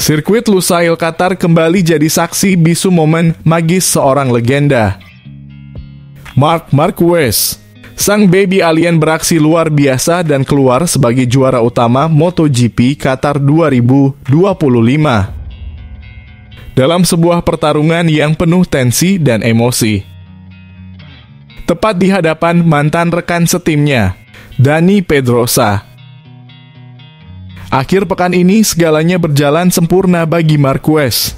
Sirkuit Lusail Qatar kembali jadi saksi bisu momen magis seorang legenda. Marc Marquez, sang baby alien beraksi luar biasa dan keluar sebagai juara utama MotoGP Qatar 2025. Dalam sebuah pertarungan yang penuh tensi dan emosi. Tepat di hadapan mantan rekan setimnya, Dani Pedrosa. Akhir pekan ini segalanya berjalan sempurna bagi Marquez.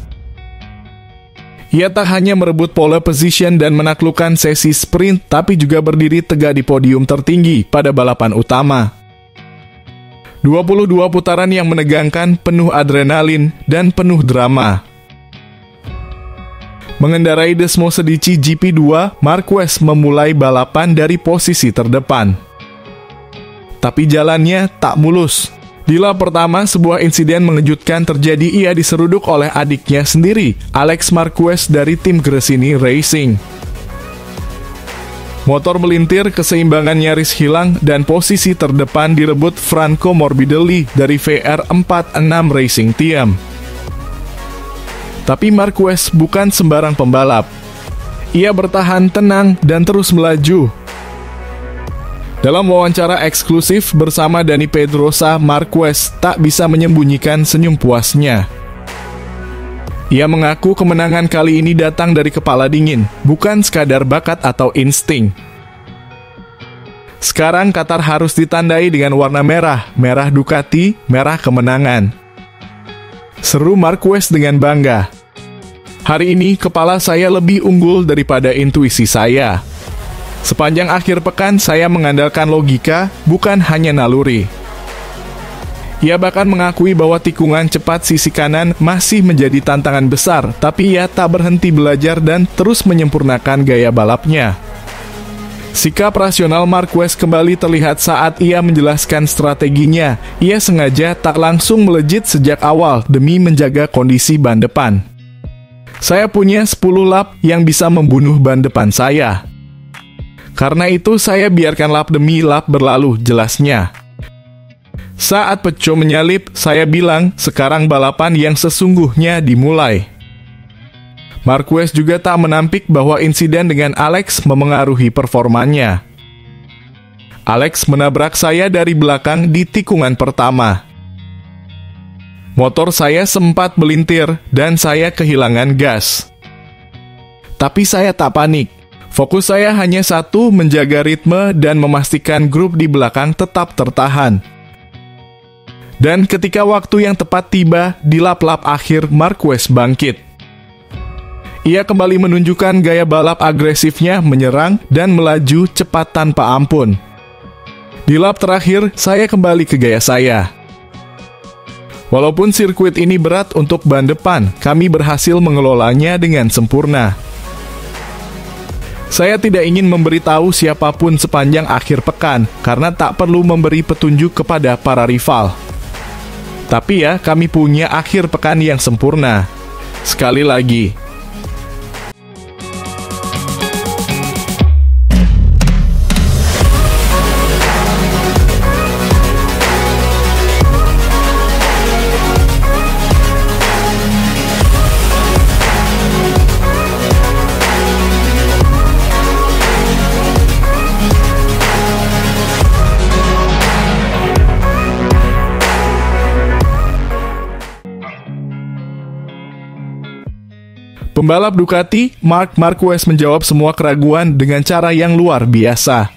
Ia tak hanya merebut pole position dan menaklukkan sesi sprint, tapi juga berdiri tegak di podium tertinggi pada balapan utama. 22 putaran yang menegangkan, penuh adrenalin, dan penuh drama. Mengendarai Desmo Sedici GP2, Marquez memulai balapan dari posisi terdepan. Tapi jalannya tak mulus. Di lap pertama, sebuah insiden mengejutkan terjadi. Ia diseruduk oleh adiknya sendiri, Alex Marquez dari tim Gresini Racing. Motor melintir, keseimbangan nyaris hilang, dan posisi terdepan direbut Franco Morbidelli dari VR46 Racing Team. Tapi Marquez bukan sembarang pembalap. Ia bertahan tenang dan terus melaju. Dalam wawancara eksklusif bersama Dani Pedrosa, Marquez tak bisa menyembunyikan senyum puasnya. Ia mengaku kemenangan kali ini datang dari kepala dingin, bukan sekadar bakat atau insting. Sekarang Qatar harus ditandai dengan warna merah, merah Ducati, merah kemenangan. Seru Marquez dengan bangga. Hari ini kepala saya lebih unggul daripada intuisi saya. Sepanjang akhir pekan, saya mengandalkan logika, bukan hanya naluri. Ia bahkan mengakui bahwa tikungan cepat sisi kanan masih menjadi tantangan besar, tapi ia tak berhenti belajar dan terus menyempurnakan gaya balapnya. Sikap rasional Marquez kembali terlihat saat ia menjelaskan strateginya. Ia sengaja tak langsung melejit sejak awal demi menjaga kondisi ban depan. Saya punya 10 lap yang bisa membunuh ban depan saya. Karena itu saya biarkan lap demi lap berlalu, jelasnya. Saat Peco menyalip, saya bilang sekarang balapan yang sesungguhnya dimulai. Marquez juga tak menampik bahwa insiden dengan Alex memengaruhi performanya. Alex menabrak saya dari belakang di tikungan pertama. Motor saya sempat melintir dan saya kehilangan gas. Tapi saya tak panik. Fokus saya hanya satu, menjaga ritme dan memastikan grup di belakang tetap tertahan. Dan ketika waktu yang tepat tiba, di lap-lap akhir Marquez bangkit. Ia kembali menunjukkan gaya balap agresifnya, menyerang dan melaju cepat tanpa ampun. Di lap terakhir, saya kembali ke gaya saya. Walaupun sirkuit ini berat untuk ban depan, kami berhasil mengelolanya dengan sempurna. Saya tidak ingin memberitahu siapapun sepanjang akhir pekan, karena tak perlu memberi petunjuk kepada para rival. Tapi ya, kami punya akhir pekan yang sempurna. Sekali lagi, pembalap Ducati, Marc Marquez menjawab semua keraguan dengan cara yang luar biasa.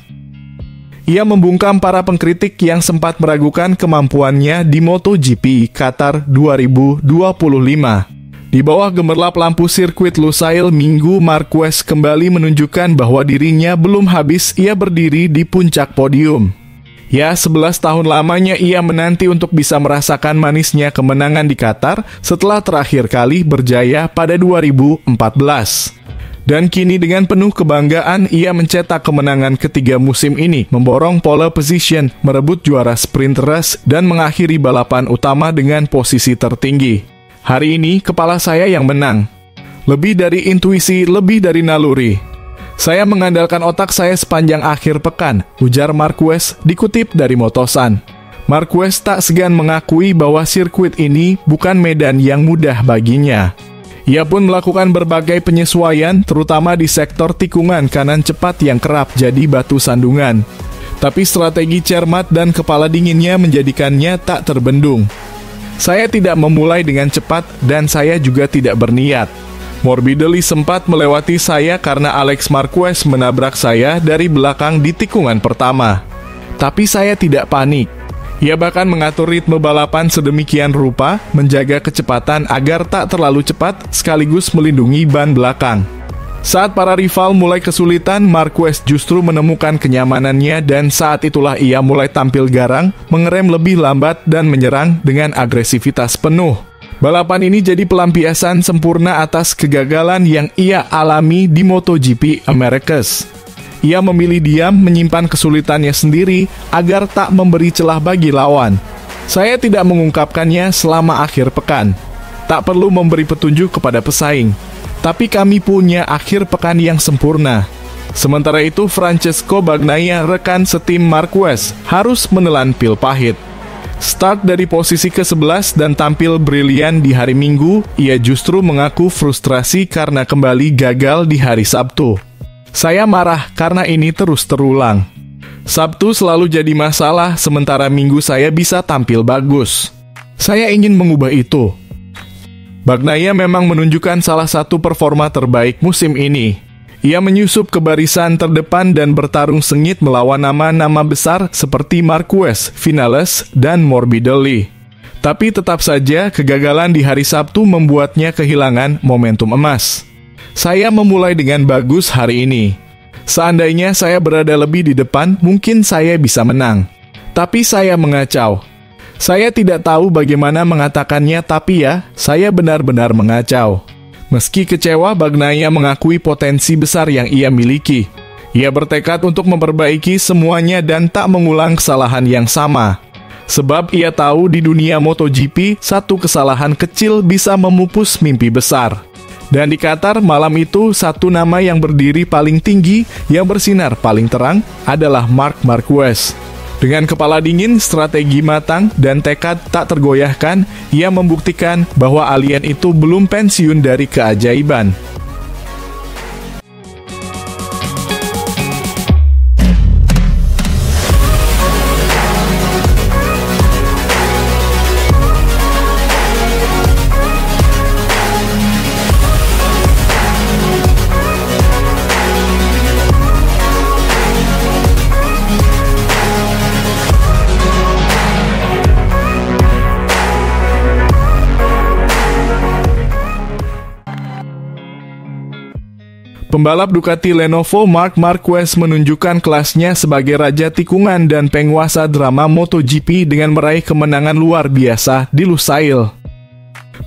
Ia membungkam para pengkritik yang sempat meragukan kemampuannya di MotoGP Qatar 2025. Di bawah gemerlap lampu sirkuit Lusail Minggu, Marquez kembali menunjukkan bahwa dirinya belum habis. Ia berdiri di puncak podium. Ya, 11 tahun lamanya ia menanti untuk bisa merasakan manisnya kemenangan di Qatar setelah terakhir kali berjaya pada 2014. Dan kini dengan penuh kebanggaan, ia mencetak kemenangan ketiga musim ini, memborong pole position, merebut juara sprint race, dan mengakhiri balapan utama dengan posisi tertinggi. Hari ini, kepala saya yang menang. Lebih dari intuisi, lebih dari naluri. Saya mengandalkan otak saya sepanjang akhir pekan, ujar Marquez dikutip dari Motosan. Marquez tak segan mengakui bahwa sirkuit ini bukan medan yang mudah baginya. Ia pun melakukan berbagai penyesuaian, terutama di sektor tikungan kanan cepat yang kerap jadi batu sandungan. Tapi strategi cermat dan kepala dinginnya menjadikannya tak terbendung. Saya tidak memulai dengan cepat dan saya juga tidak berniat. Morbidelli sempat melewati saya karena Alex Marquez menabrak saya dari belakang di tikungan pertama. Tapi saya tidak panik. Ia bahkan mengatur ritme balapan sedemikian rupa, menjaga kecepatan agar tak terlalu cepat sekaligus melindungi ban belakang. Saat para rival mulai kesulitan, Marquez justru menemukan kenyamanannya dan saat itulah ia mulai tampil garang, mengerem lebih lambat dan menyerang dengan agresivitas penuh. Balapan ini jadi pelampiasan sempurna atas kegagalan yang ia alami di MotoGP Americas. Ia memilih diam menyimpan kesulitannya sendiri agar tak memberi celah bagi lawan. Saya tidak mengungkapkannya selama akhir pekan. Tak perlu memberi petunjuk kepada pesaing. Tapi kami punya akhir pekan yang sempurna. Sementara itu, Francesco Bagnaia, rekan setim Marquez, harus menelan pil pahit. Start dari posisi ke-11 dan tampil brilian di hari Minggu, ia justru mengaku frustrasi karena kembali gagal di hari Sabtu. Saya marah karena ini terus terulang. Sabtu selalu jadi masalah, sementara Minggu saya bisa tampil bagus. Saya ingin mengubah itu. Bagnaia memang menunjukkan salah satu performa terbaik musim ini. Ia menyusup ke barisan terdepan dan bertarung sengit melawan nama-nama besar seperti Marquez, Vinales, dan Morbidelli. Tapi tetap saja kegagalan di hari Sabtu membuatnya kehilangan momentum emas. Saya memulai dengan bagus hari ini. Seandainya saya berada lebih di depan, mungkin saya bisa menang. Tapi saya mengacau. Saya tidak tahu bagaimana mengatakannya, tapi ya, saya benar-benar mengacau. Meski kecewa, Bagnaia mengakui potensi besar yang ia miliki. Ia bertekad untuk memperbaiki semuanya dan tak mengulang kesalahan yang sama. Sebab ia tahu di dunia MotoGP, satu kesalahan kecil bisa memupus mimpi besar. Dan di Qatar malam itu, satu nama yang berdiri paling tinggi, yang bersinar paling terang, adalah Marc Marquez. Dengan kepala dingin, strategi matang, dan tekad tak tergoyahkan, ia membuktikan bahwa alien itu belum pensiun dari keajaiban. Pembalap Ducati Lenovo Marc Marquez menunjukkan kelasnya sebagai raja tikungan dan penguasa drama MotoGP dengan meraih kemenangan luar biasa di Lusail.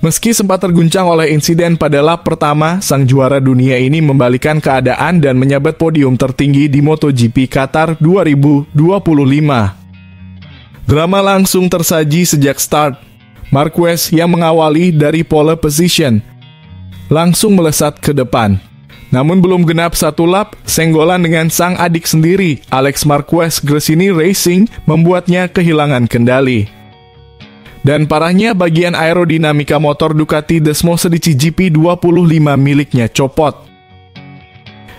Meski sempat terguncang oleh insiden pada lap pertama, sang juara dunia ini membalikan keadaan dan menyabet podium tertinggi di MotoGP Qatar 2025. Drama langsung tersaji sejak start. Marquez yang mengawali dari pole position langsung melesat ke depan. Namun belum genap satu lap, senggolan dengan sang adik sendiri, Alex Marquez Gresini Racing, membuatnya kehilangan kendali. Dan parahnya, bagian aerodinamika motor Ducati Desmosedici GP25 miliknya copot.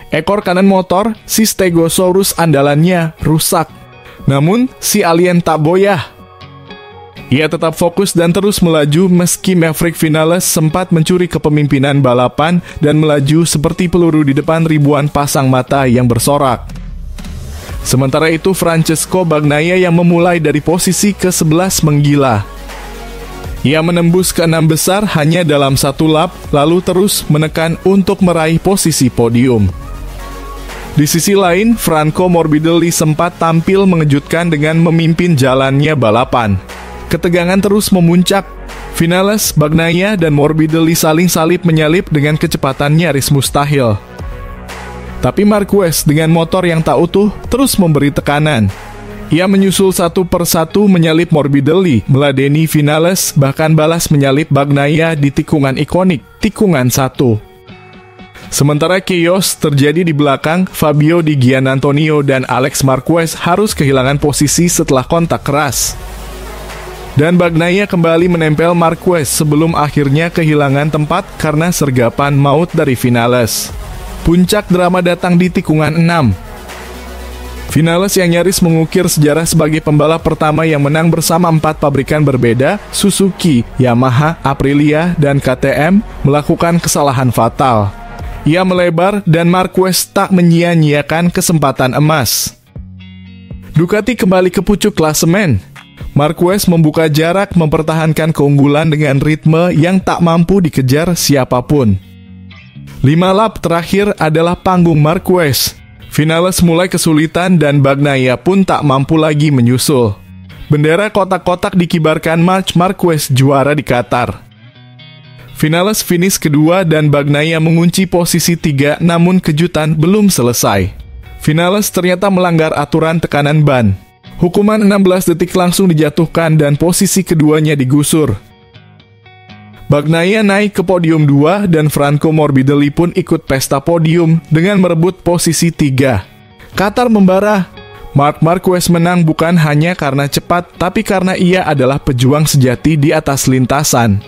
Ekor kanan motor, si Stegosaurus andalannya, rusak. Namun, si alien tak boyah. Ia tetap fokus dan terus melaju meski Maverick Vinales sempat mencuri kepemimpinan balapan dan melaju seperti peluru di depan ribuan pasang mata yang bersorak. Sementara itu, Francesco Bagnaia yang memulai dari posisi ke-11 menggila. Ia menembus ke 6 besar hanya dalam satu lap, lalu terus menekan untuk meraih posisi podium. Di sisi lain, Franco Morbidelli sempat tampil mengejutkan dengan memimpin jalannya balapan. Ketegangan terus memuncak. Vinales, Bagnaia, dan Morbidelli saling salip-menyalip dengan kecepatan nyaris mustahil. Tapi Marquez dengan motor yang tak utuh terus memberi tekanan. Ia menyusul satu persatu menyalip Morbidelli, meladeni Vinales, bahkan balas menyalip Bagnaia di tikungan ikonik, tikungan 1. Sementara chaos terjadi di belakang, Fabio Di Giannantonio dan Alex Marquez harus kehilangan posisi setelah kontak keras. Dan Bagnaia kembali menempel Marquez sebelum akhirnya kehilangan tempat karena sergapan maut dari Vinales. Puncak drama datang di tikungan 6. Vinales yang nyaris mengukir sejarah sebagai pembalap pertama yang menang bersama 4 pabrikan berbeda, Suzuki, Yamaha, Aprilia, dan KTM, melakukan kesalahan fatal. Ia melebar dan Marquez tak menyia-nyiakan kesempatan emas. Ducati kembali ke pucuk klasemen. Marquez membuka jarak mempertahankan keunggulan dengan ritme yang tak mampu dikejar siapapun. 5 lap terakhir adalah panggung Marquez. Vinales mulai kesulitan dan Bagnaia pun tak mampu lagi menyusul. Bendera kotak-kotak dikibarkan Marc Marquez juara di Qatar. Vinales finish kedua dan Bagnaia mengunci posisi 3, namun kejutan belum selesai. Vinales ternyata melanggar aturan tekanan ban. Hukuman 16 detik langsung dijatuhkan dan posisi keduanya digusur. Bagnaia naik ke podium 2 dan Franco Morbidelli pun ikut pesta podium dengan merebut posisi 3. Qatar membara. Marc Marquez menang bukan hanya karena cepat, tapi karena ia adalah pejuang sejati di atas lintasan.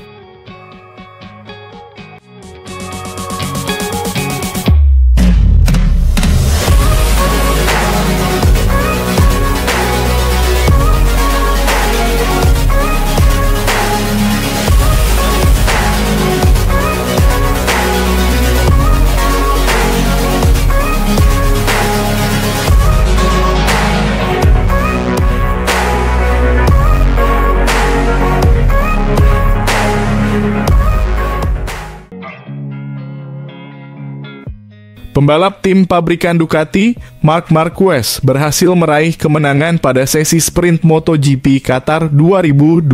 Pembalap tim pabrikan Ducati, Marc Marquez, berhasil meraih kemenangan pada sesi sprint MotoGP Qatar 2025.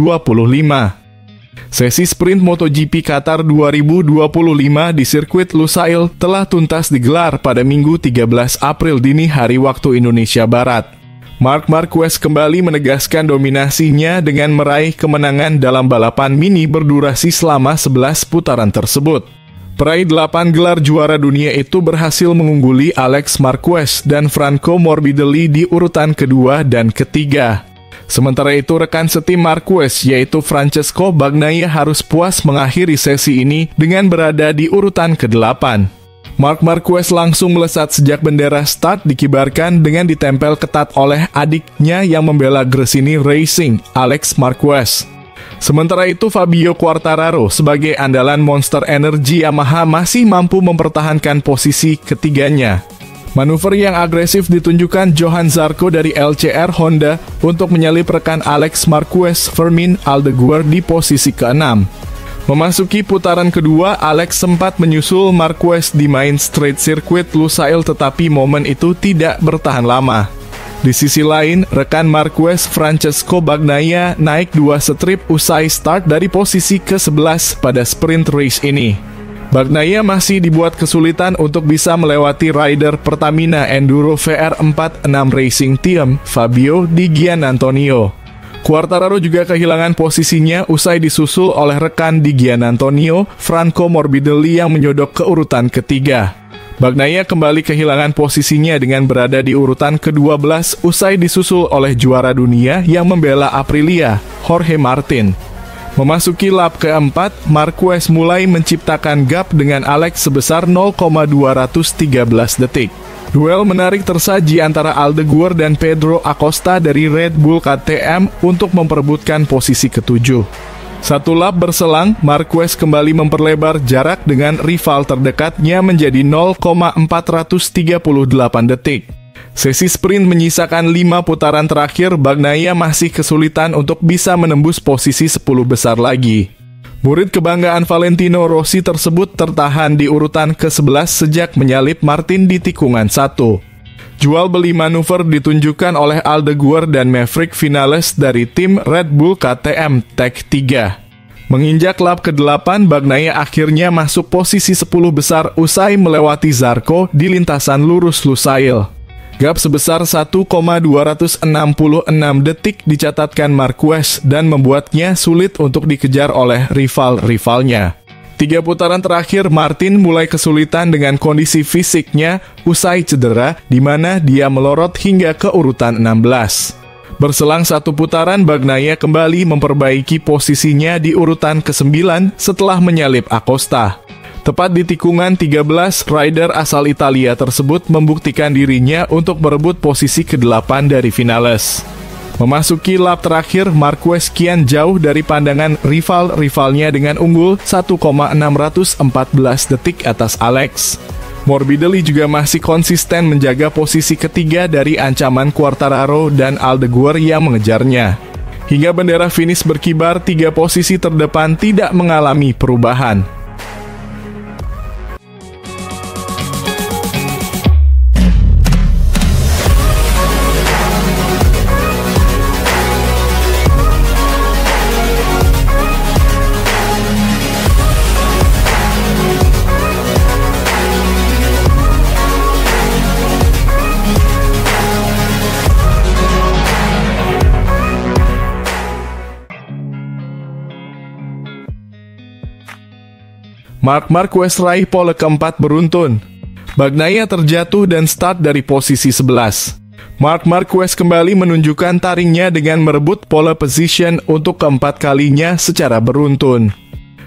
Sesi sprint MotoGP Qatar 2025 di sirkuit Lusail telah tuntas digelar pada Minggu 13 April dini hari waktu Indonesia Barat. Marc Marquez kembali menegaskan dominasinya dengan meraih kemenangan dalam balapan mini berdurasi selama 11 putaran tersebut. Peraih 8 gelar juara dunia itu berhasil mengungguli Alex Marquez dan Franco Morbidelli di urutan kedua dan ketiga. Sementara itu rekan setim Marquez yaitu Francesco Bagnaia harus puas mengakhiri sesi ini dengan berada di urutan ke-8. Marc Marquez langsung melesat sejak bendera start dikibarkan dengan ditempel ketat oleh adiknya yang membela Gresini Racing, Alex Marquez. Sementara itu Fabio Quartararo sebagai andalan Monster Energy Yamaha masih mampu mempertahankan posisi ketiganya. Manuver yang agresif ditunjukkan Johan Zarco dari LCR Honda untuk menyalip rekan Alex Marquez Fermin Aldeguer di posisi ke-6. Memasuki putaran kedua, Alex sempat menyusul Marquez di main straight circuit Lusail tetapi momen itu tidak bertahan lama. Di sisi lain, rekan Marquez Francesco Bagnaia naik 2 strip usai start dari posisi ke-11 pada sprint race ini. Bagnaia masih dibuat kesulitan untuk bisa melewati rider Pertamina Enduro VR46 Racing Team, Fabio Di Giannantonio. Quartararo juga kehilangan posisinya usai disusul oleh rekan Di Giannantonio, Franco Morbidelli yang menyodok ke urutan ketiga. Bagnaia kembali kehilangan posisinya dengan berada di urutan ke-12 usai disusul oleh juara dunia yang membela Aprilia, Jorge Martin. Memasuki lap ke-4, Marquez mulai menciptakan gap dengan Alex sebesar 0,213 detik. Duel menarik tersaji antara Aldeguer dan Pedro Acosta dari Red Bull KTM untuk memperebutkan posisi ke-7. 1 lap berselang, Marquez kembali memperlebar jarak dengan rival terdekatnya menjadi 0,438 detik. Sesi sprint menyisakan 5 putaran terakhir, Bagnaia masih kesulitan untuk bisa menembus posisi 10 besar lagi. Murid kebanggaan Valentino Rossi tersebut tertahan di urutan ke-11 sejak menyalip Martin di tikungan 1. Jual beli manuver ditunjukkan oleh Aldeguer dan Maverick Vinales dari tim Red Bull KTM Tech 3. Menginjak lap ke-8, Bagnaia akhirnya masuk posisi 10 besar usai melewati Zarco di lintasan lurus Lusail. Gap sebesar 1,266 detik dicatatkan Marquez dan membuatnya sulit untuk dikejar oleh rival-rivalnya. 3 putaran terakhir, Martin mulai kesulitan dengan kondisi fisiknya usai cedera, di mana dia melorot hingga ke urutan 16. Berselang 1 putaran, Bagnaia kembali memperbaiki posisinya di urutan ke-9 setelah menyalip Acosta. Tepat di tikungan 13, rider asal Italia tersebut membuktikan dirinya untuk merebut posisi ke-8 dari finales. Memasuki lap terakhir, Marquez kian jauh dari pandangan rivalnya dengan unggul 1,614 detik atas Alex. Morbidelli juga masih konsisten menjaga posisi ketiga dari ancaman Quartararo dan Aldeguer yang mengejarnya. Hingga bendera finish berkibar, 3 posisi terdepan tidak mengalami perubahan. Marc Marquez raih pole keempat beruntun. Bagnaia terjatuh dan start dari posisi 11. Marc Marquez kembali menunjukkan taringnya dengan merebut pole position untuk keempat kalinya secara beruntun.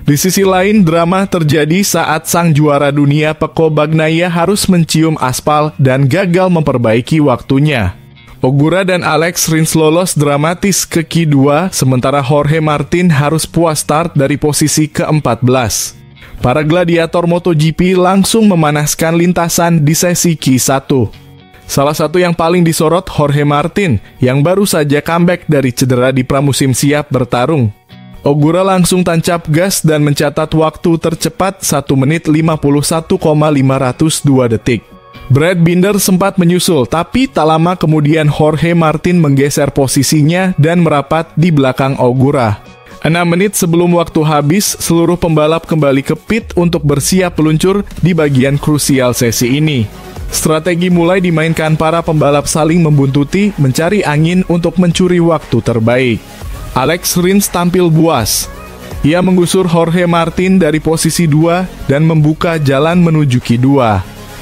Di sisi lain, drama terjadi saat sang juara dunia Pecco Bagnaia harus mencium aspal dan gagal memperbaiki waktunya. Ogura dan Alex Rins lolos dramatis ke Q2, sementara Jorge Martin harus puas start dari posisi ke-14. Para gladiator MotoGP langsung memanaskan lintasan di sesi Q1. Salah satu yang paling disorot Jorge Martin, yang baru saja comeback dari cedera di pramusim siap bertarung. Ogura langsung tancap gas dan mencatat waktu tercepat 1 menit 51,502 detik. Brad Binder sempat menyusul, tapi tak lama kemudian Jorge Martin menggeser posisinya dan merapat di belakang Ogura. 6 menit sebelum waktu habis, seluruh pembalap kembali ke pit untuk bersiap meluncur di bagian krusial sesi ini. Strategi mulai dimainkan para pembalap saling membuntuti, mencari angin untuk mencuri waktu terbaik. Alex Rins tampil buas. Ia menggusur Jorge Martin dari posisi 2 dan membuka jalan menuju Q2.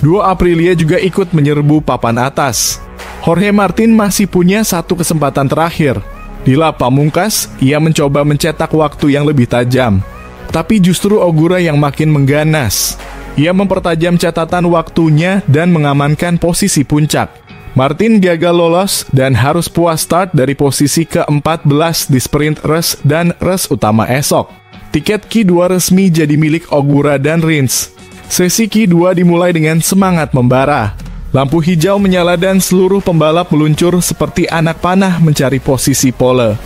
Duo Aprilia juga ikut menyerbu papan atas. Jorge Martin masih punya 1 kesempatan terakhir. Di lap pamungkas, ia mencoba mencetak waktu yang lebih tajam. Tapi justru Ogura yang makin mengganas. Ia mempertajam catatan waktunya dan mengamankan posisi puncak. Martin gagal lolos dan harus puas start dari posisi ke-14 di sprint race dan race utama esok. Tiket Q2 resmi jadi milik Ogura dan Rins. Sesi Q2 dimulai dengan semangat membara. Lampu hijau menyala dan seluruh pembalap meluncur seperti anak panah mencari posisi pole.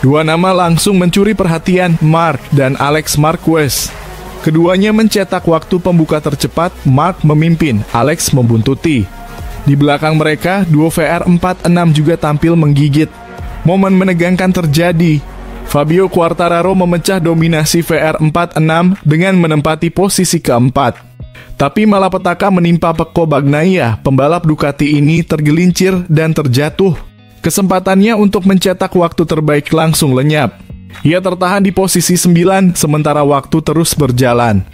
2 nama langsung mencuri perhatian, Marc dan Alex Marquez. Keduanya mencetak waktu pembuka tercepat, Marc memimpin, Alex membuntuti. Di belakang mereka, duo VR46 juga tampil menggigit. Momen menegangkan terjadi. Fabio Quartararo memecah dominasi VR46 dengan menempati posisi keempat. Tapi malapetaka menimpa Pecco Bagnaia, pembalap Ducati ini tergelincir dan terjatuh. Kesempatannya untuk mencetak waktu terbaik langsung lenyap. Ia tertahan di posisi 9, sementara waktu terus berjalan.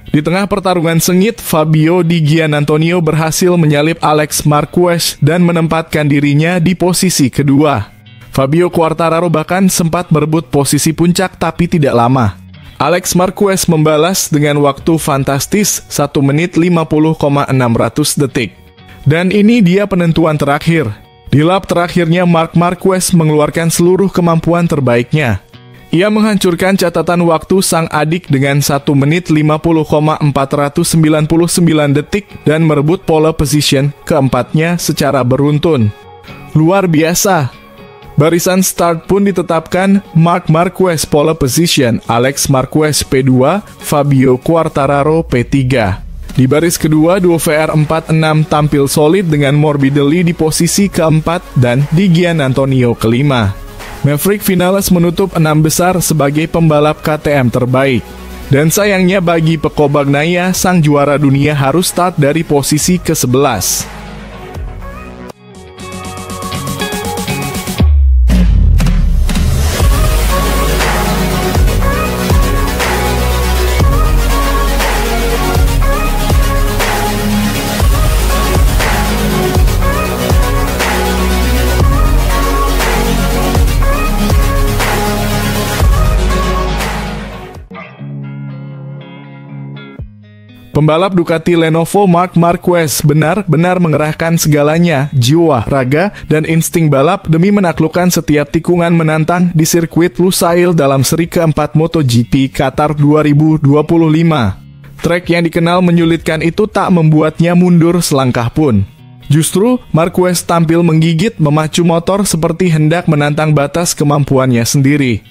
Di tengah pertarungan sengit, Fabio Di Giannantonio berhasil menyalip Alex Marquez dan menempatkan dirinya di posisi kedua. Fabio Quartararo bahkan sempat merebut posisi puncak tapi tidak lama. Alex Marquez membalas dengan waktu fantastis 1 menit 50,600 detik. Dan ini dia penentuan terakhir. Di lap terakhirnya Marc Marquez mengeluarkan seluruh kemampuan terbaiknya. Ia menghancurkan catatan waktu sang adik dengan 1 menit 50,499 detik dan merebut pole position keempatnya secara beruntun. Luar biasa. Barisan start pun ditetapkan, Marc Marquez pole position, Alex Marquez P2, Fabio Quartararo P3. Di baris kedua, duo VR46 tampil solid dengan Morbidelli di posisi keempat dan Di Giannantonio kelima. Maverick Vinales menutup 6 besar sebagai pembalap KTM terbaik. Dan sayangnya bagi Pecco Bagnaia, sang juara dunia harus start dari posisi ke-11. Pembalap Ducati Lenovo Marc Marquez benar-benar mengerahkan segalanya, jiwa, raga, dan insting balap demi menaklukkan setiap tikungan menantang di sirkuit Lusail dalam seri keempat MotoGP Qatar 2025. Trek yang dikenal menyulitkan itu tak membuatnya mundur selangkah pun. Justru, Marquez tampil menggigit memacu motor seperti hendak menantang batas kemampuannya sendiri.